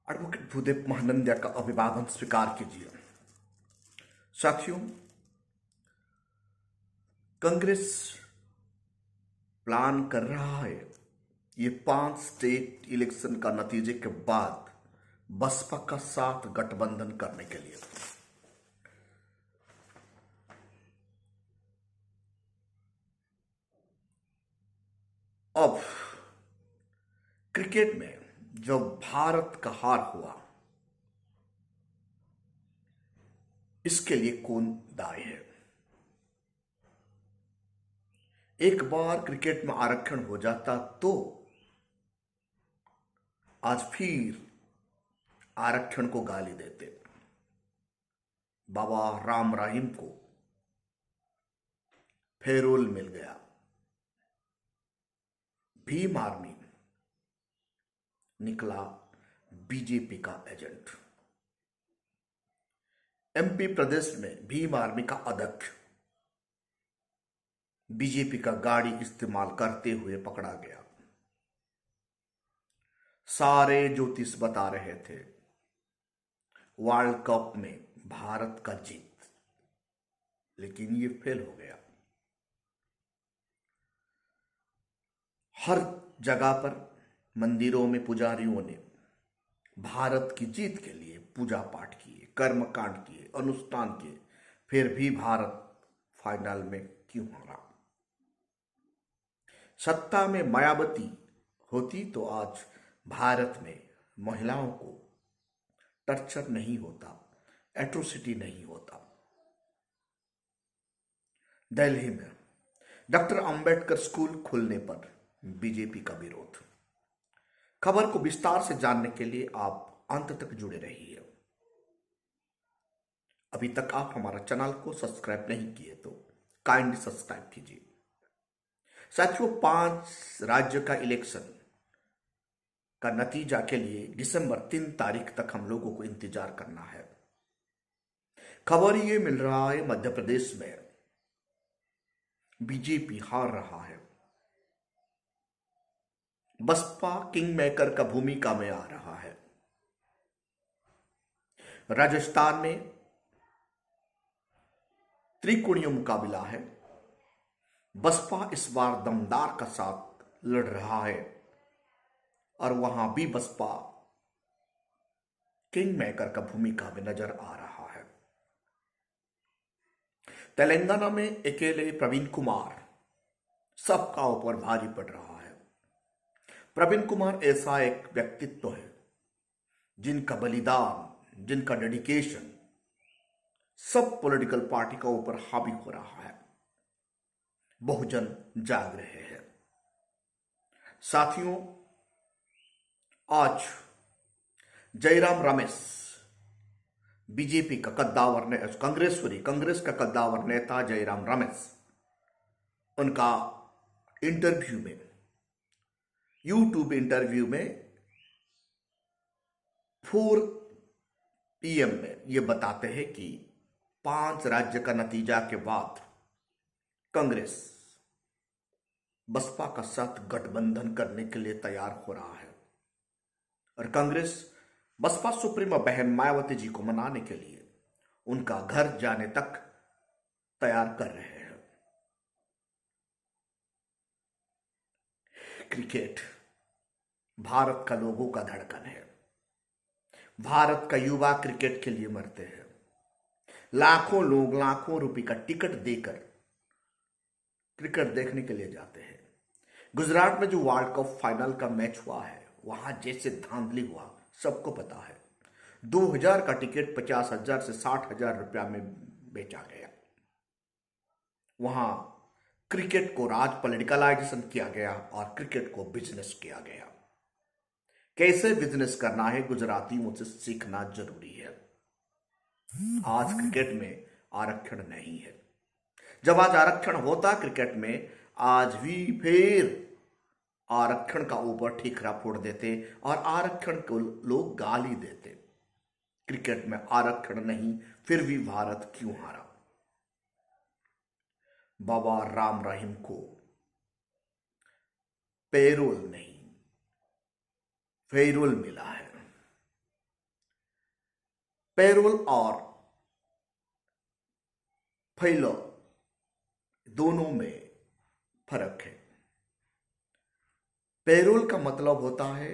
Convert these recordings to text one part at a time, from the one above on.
Advocate Bhudev Mahananda का अभिवादन स्वीकार कीजिए। साथियों, कांग्रेस प्लान कर रहा है ये 5 स्टेट इलेक्शन का नतीजे के बाद बसपा का साथ गठबंधन करने के लिए। अब क्रिकेट में जो भारत का हार हुआ, इसके लिए कौन दायी है? एक बार क्रिकेट में आरक्षण हो जाता तो आज फिर आरक्षण को गाली देते। बाबा राम रहीम को फेरोल मिल गया। भीम आर्मी निकला बीजेपी का एजेंट। एमपी प्रदेश में भीम आर्मी का अध्यक्ष बीजेपी का गाड़ी इस्तेमाल करते हुए पकड़ा गया। सारे ज्योतिष बता रहे थे वर्ल्ड कप में भारत का जीत, लेकिन ये फेल हो गया। हर जगह पर मंदिरों में पुजारियों ने भारत की जीत के लिए पूजा पाठ किए, कर्मकांड किए, अनुष्ठान किए, फिर भी भारत फाइनल में क्यों हारा? सत्ता में मायावती होती तो आज भारत में महिलाओं को टर्चर नहीं होता, एट्रोसिटी नहीं होता। दिल्ली में डॉक्टर अंबेडकर स्कूल खुलने पर बीजेपी का विरोध। खबर को विस्तार से जानने के लिए आप अंत तक जुड़े रहिए। अभी तक आप हमारा चैनल को सब्सक्राइब नहीं किए तो काइंडली सब्सक्राइब कीजिए। साथियों, 5 राज्य का इलेक्शन का नतीजा के लिए दिसंबर 3 तारीख तक हम लोगों को इंतजार करना है। खबर ये मिल रहा है मध्य प्रदेश में बीजेपी हार रहा है। बसपा किंग मेकर का भूमिका में आ रहा है। राजस्थान में त्रिकोणीय मुकाबला है। बसपा इस बार दमदार का साथ लड़ रहा है और वहां भी बसपा किंग मेकर का भूमिका में नजर आ रहा है। तेलंगाना में अकेले प्रवीण कुमार सबका ऊपर भारी पड़ रहा है। प्रवीण कुमार ऐसा एक व्यक्तित्व है जिनका बलिदान, जिनका डेडिकेशन सब पॉलिटिकल पार्टी का ऊपर हावी हो रहा है। बहुजन जाग रहे हैं। साथियों, आज जयराम रमेश बीजेपी का कद्दावर ने कांग्रेस का कद्दावर नेता जयराम रमेश, उनका इंटरव्यू में, यूट्यूब इंटरव्यू में 4 PM में ये बताते हैं कि 5 राज्य का नतीजा के बाद कांग्रेस बसपा का साथ गठबंधन करने के लिए तैयार हो रहा है और कांग्रेस बसपा सुप्रीमो बहन मायावती जी को मनाने के लिए उनका घर जाने तक तैयार कर रहे हैं। क्रिकेट भारत का लोगों का धड़कन है। भारत का युवा क्रिकेट के लिए मरते हैं। लाखों लोग लाखों रुपए का टिकट देकर क्रिकेट देखने के लिए जाते हैं। गुजरात में जो वर्ल्ड कप फाइनल का मैच हुआ है, वहां जैसे धांधली हुआ सबको पता है। 2000 का टिकट 50,000 से 60,000 रुपया में बेचा गया। वहां क्रिकेट को पॉलिटिकलाइजेशन किया गया और क्रिकेट को बिजनेस किया गया। कैसे बिजनेस करना है गुजरातियों से सीखना जरूरी है। आज क्रिकेट में आरक्षण नहीं है। जब आज आरक्षण होता क्रिकेट में, आज भी फिर आरक्षण का ऊपर ठीकरा फोड़ देते और आरक्षण को लोग गाली देते। क्रिकेट में आरक्षण नहीं, फिर भी भारत क्यों हारा? बाबा राम रहीम को पेरोल नहीं, फेरोल मिला है। पेरोल और फैलो दोनों में फर्क है। पेरोल का मतलब होता है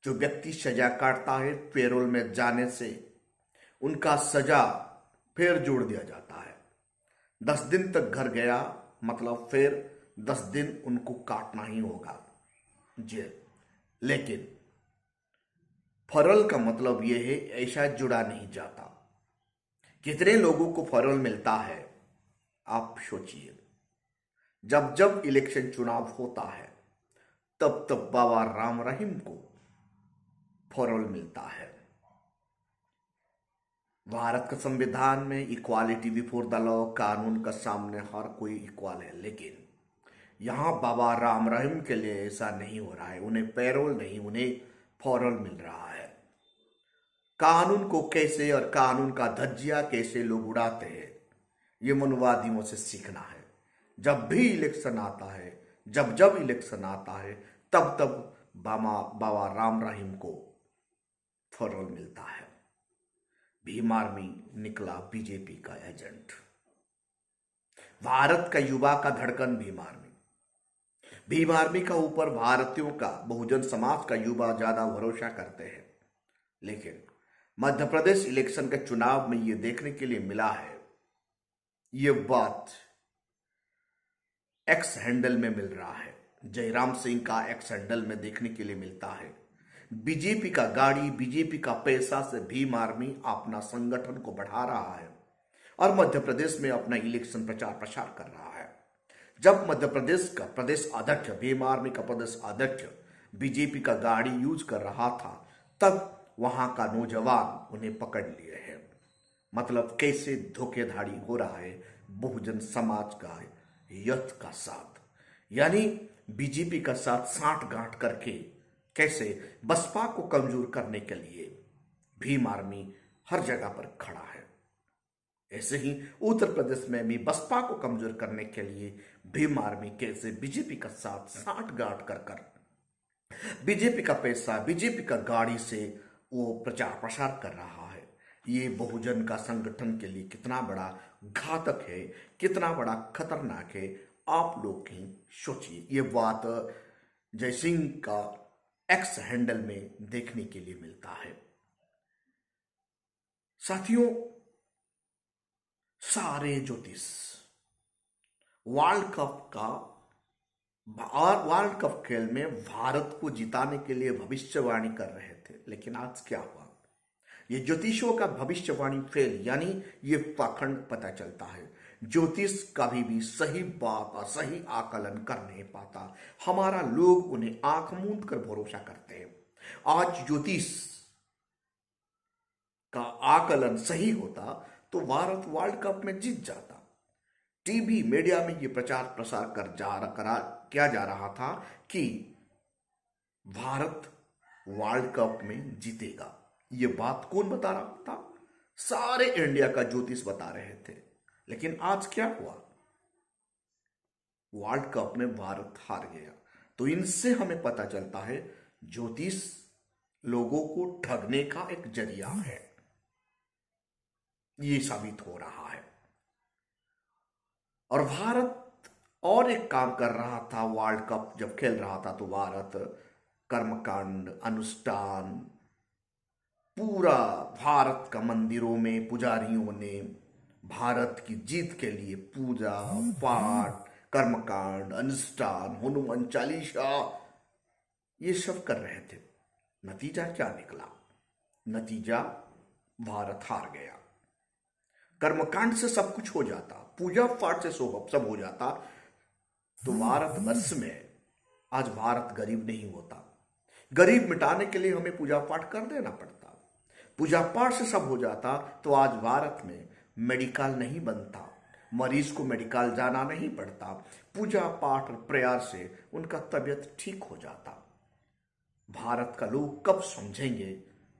जो व्यक्ति सजा काटता है, पेरोल में जाने से उनका सजा फिर जोड़ दिया जाता है। 10 दिन तक घर गया मतलब फिर 10 दिन उनको काटना ही होगा जेल। लेकिन फरल का मतलब यह है ऐसा जुड़ा नहीं जाता। कितने लोगों को फरल मिलता है आप सोचिए। जब जब इलेक्शन चुनाव होता है तब तब बाबा राम रहीम को फरल मिलता है। भारत का संविधान में इक्वालिटी बिफोर द लॉ, कानून का सामने हर कोई इक्वल है, लेकिन यहां बाबा राम रहीम के लिए ऐसा नहीं हो रहा है। उन्हें पैरोल नहीं, उन्हें फरल मिल रहा है। कानून को कैसे और कानून का धज्जिया कैसे लोग उड़ाते हैं, ये मनुवादियों से सीखना है। जब भी इलेक्शन आता है, जब जब इलेक्शन आता है, तब तब बाबा राम रहीम को फरल मिलता है। भीम आर्मी निकला बीजेपी का एजेंट। भारत का युवा का धड़कन भीम आर्मी। भीम आर्मी का ऊपर भारतीयों का, बहुजन समाज का युवा ज्यादा भरोसा करते हैं। लेकिन मध्य प्रदेश इलेक्शन के चुनाव में यह देखने के लिए मिला है, यह बात एक्स हैंडल में मिल रहा है। जयराम सिंह का एक्स हैंडल में देखने के लिए मिलता है। बीजेपी का गाड़ी, बीजेपी का पैसा से भीम आर्मी अपना संगठन को बढ़ा रहा है और मध्य प्रदेश में अपना इलेक्शन प्रचार प्रसार कर रहा है। जब मध्य प्रदेश का प्रदेश अध्यक्ष, भीम आर्मी का प्रदेश अध्यक्ष बीजेपी का गाड़ी यूज कर रहा था, तब वहां का नौजवान उन्हें पकड़ लिए हैं। मतलब कैसे धोखेधाड़ी हो रहा है बहुजन समाज का यथ का साथ, यानी बीजेपी का साथ साठगांठ करके कैसे बसपा को कमजोर करने के लिए भीम आर्मी हर जगह पर खड़ा है। ऐसे ही उत्तर प्रदेश में भी बसपा को कमजोर करने के लिए भीम आर्मी कैसे बीजेपी का साथ साठगांठ कर कर बीजेपी का पैसा, बीजेपी का गाड़ी से वो प्रचार प्रसार कर रहा है। ये बहुजन का संगठन के लिए कितना बड़ा घातक है, कितना बड़ा खतरनाक है, आप लोग ही सोचिए। ये बात जयसिंह का एक्स हैंडल में देखने के लिए मिलता है। साथियों, सारे ज्योतिष वर्ल्ड कप खेल में भारत को जिताने के लिए भविष्यवाणी कर रहे थे, लेकिन आज क्या हुआ? ये ज्योतिषों का भविष्यवाणी फेल, यानी ये पाखंड पता चलता है। ज्योतिष कभी भी सही बात और सही आकलन कर नहीं पाता। हमारा लोग उन्हें आंख मूंद कर भरोसा करते हैं। आज ज्योतिष का आकलन सही होता तो भारत वर्ल्ड कप में जीत जाता। टीवी मीडिया में यह प्रचार प्रसार किया जा रहा था कि भारत वर्ल्ड कप में जीतेगा। ये बात कौन बता रहा था? सारे इंडिया का ज्योतिष बता रहे थे। लेकिन आज क्या हुआ? वर्ल्ड कप में भारत हार गया। तो इनसे हमें पता चलता है ज्योतिष लोगों को ठगने का एक जरिया है, ये साबित हो रहा है। और भारत और एक काम कर रहा था, वर्ल्ड कप जब खेल रहा था तो भारत कर्मकांड, अनुष्ठान, पूरा भारत का मंदिरों में पुजारियों ने भारत की जीत के लिए पूजा पाठ, कर्मकांड, अनुष्ठान, हनुमान चालीसा ये सब कर रहे थे। नतीजा क्या निकला? नतीजा भारत हार गया। कर्मकांड से सब कुछ हो जाता, पूजा पाठ से सब हो जाता, तो भारत वर्ष में आज भारत गरीब नहीं होता। गरीब मिटाने के लिए हमें पूजा पाठ कर देना पड़ता। पूजा पाठ से सब हो जाता तो आज भारत में मेडिकल नहीं बनता, मरीज को मेडिकल जाना नहीं पड़ता। पूजा पाठ और प्रेयर से उनका तबीयत ठीक हो जाता। भारत का लोग कब समझेंगे,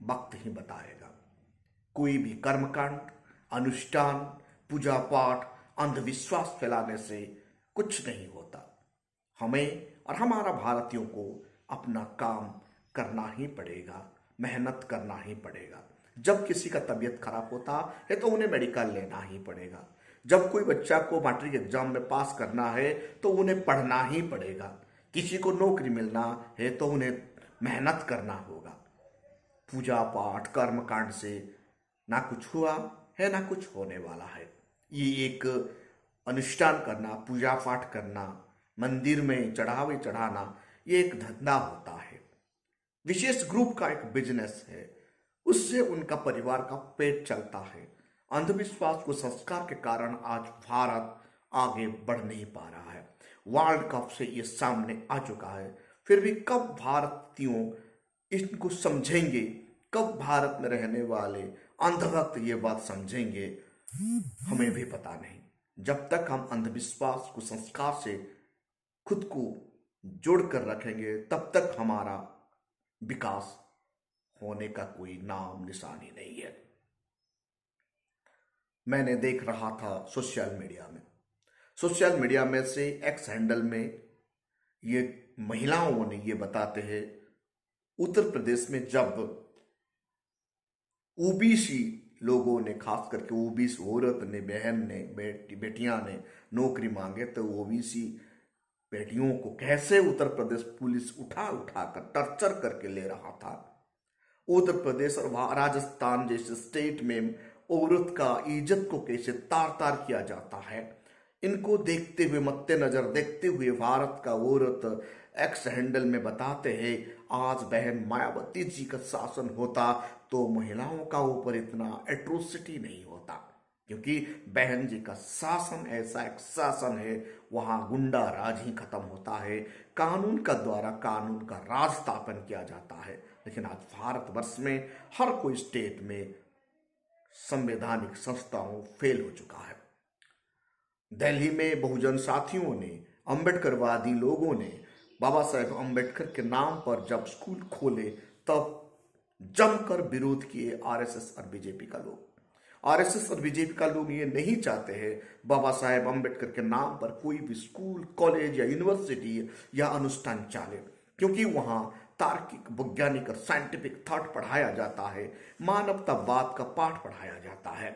वक्त ही बताएगा। कोई भी कर्मकांड, अनुष्ठान, पूजा पाठ, अंधविश्वास फैलाने से कुछ नहीं होता। हमें और हमारा भारतीयों को अपना काम करना ही पड़ेगा, मेहनत करना ही पड़ेगा। जब किसी का तबीयत खराब होता है तो उन्हें मेडिकल लेना ही पड़ेगा। जब कोई बच्चा को मैट्रिक एग्जाम में पास करना है तो उन्हें पढ़ना ही पड़ेगा। किसी को नौकरी मिलना है तो उन्हें मेहनत करना होगा। पूजा पाठ कर्म कांड से ना कुछ हुआ है ना कुछ होने वाला है। ये एक अनुष्ठान करना, पूजा पाठ करना, मंदिर में चढ़ावे चढ़ाना, ये एक धंधा होता है। विशेष ग्रुप का एक बिजनेस है, उससे उनका परिवार का पेट चलता है। अंधविश्वास को संस्कार के कारण आज भारत आगे बढ़ नहीं पा रहा है। वर्ल्ड कप से ये सामने आ चुका है, फिर भी कब भारतीयों इनको समझेंगे, कब भारत में रहने वाले अंधभक्त ये बात समझेंगे, हमें भी पता नहीं। जब तक हम अंधविश्वास को संस्कार से खुद को जोड़कर रखेंगे तब तक हमारा विकास होने का कोई नाम निशान ही नहीं है। मैंने देख रहा था सोशल मीडिया में से एक्स हैंडल में ये महिलाओं ने ये बताते हैं, उत्तर प्रदेश में जब ओबीसी लोगों ने, खास करके ओबीसी औरत ने, बहन ने, बेटियां ने नौकरी मांगे तो ओबीसी बेटियों को कैसे उत्तर प्रदेश पुलिस उठा उठा कर टर्चर करके ले रहा था। उत्तर प्रदेश और राजस्थान जैसे स्टेट में औरत का इज्जत को कैसे तार तार किया जाता है, इनको देखते हुए, मद्देनजर देखते हुए भारत का औरत एक्स हैंडल में बताते हैं, आज बहन मायावती जी का शासन होता तो महिलाओं का ऊपर इतना एट्रोसिटी नहीं होता, क्योंकि बहन जी का शासन ऐसा एक शासन है, वहां गुंडा राज ही खत्म होता है, कानून का द्वारा कानून का राज स्थापन किया जाता है। लेकिन आज भारतवर्ष में हर कोई स्टेट में संवैधानिक संस्थाओं फेल हो चुका है। दिल्ली में बहुजन साथियों ने, अंबेडकरवादी लोगों ने बाबा साहेब अंबेडकर के नाम पर जब स्कूल खोले तब जमकर विरोध किए आरएसएस और बीजेपी का लोग। आरएसएस और बीजेपी का लोग ये नहीं चाहते हैं बाबा साहेब अंबेडकर के नाम पर कोई भी स्कूल, कॉलेज या यूनिवर्सिटी या अनुष्ठान चले, क्योंकि वहां तार्किक, वैज्ञानिक और साइंटिफिक थॉट पढ़ाया जाता है, मानवतावाद का पाठ पढ़ाया जाता है।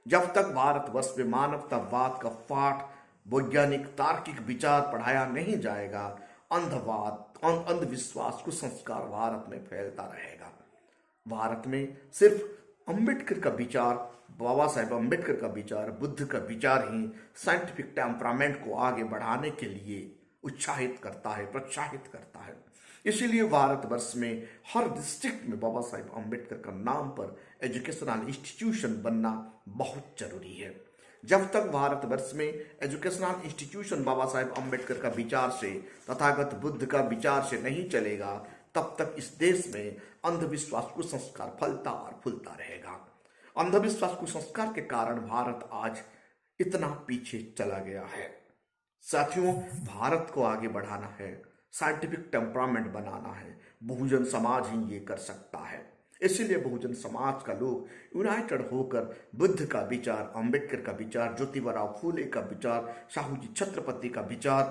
जब तक भारतवर्ष में मानवतावाद का पाठ, वैज्ञानिक तार्किक विचार पढ़ाया नहीं जाएगा, अंधविश्वास, कुसंस्कार भारत में फैलता रहेगा। भारत में सिर्फ अंबेडकर का विचार, बाबा साहेब अंबेडकर का विचार, बुद्ध का विचार ही साइंटिफिक टेम्परामेंट को आगे बढ़ाने के लिए उत्साहित करता है, प्रोत्साहित करता है। इसीलिए भारतवर्ष में हर डिस्ट्रिक्ट में बाबा साहेब अंबेडकर का नाम पर एजुकेशनल इंस्टीट्यूशन बनना बहुत जरूरी है। जब तक भारतवर्ष में एजुकेशनल इंस्टीट्यूशन बाबा साहेब अंबेडकर का विचार से, तथागत बुद्ध का विचार से नहीं चलेगा, तब तक इस देश में अंधविश्वास कुसंस्कार फलता और फूलता रहेगा। अंधविश्वास कुसंस्कार के कारण भारत आज इतना पीछे चला गया है। साथियों, भारत को आगे बढ़ाना है, साइंटिफिक टेम्परामेंट बनाना है, बहुजन समाज ही ये कर सकता है। इसीलिए बहुजन समाज का लोग यूनाइटेड होकर बुद्ध का विचार, अंबेडकर का विचार, ज्योतिबा फूले का विचार, साहू जी छत्रपति का विचार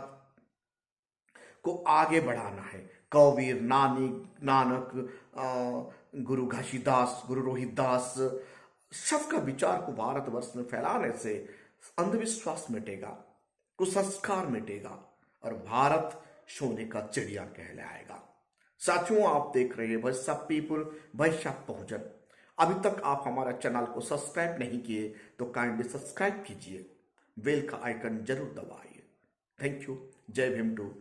को आगे बढ़ाना है। कबीर, नानक, गुरु घासीदास, गुरु रोहिदास, सबका विचार को भारतवर्ष में फैलाने से अंधविश्वास मिटेगा, कुसंस्कार मिटेगा और भारत सोने का चिड़िया कहलाएगा। साथियों, आप देख रहे हैं वैश्य पीपुल, वैश्य बहुजन। अभी तक आप हमारा चैनल को सब्सक्राइब नहीं किए तो काइंडली सब्सक्राइब कीजिए, बेल का आइकन जरूर दबाइए। Thank you. जय भीम टू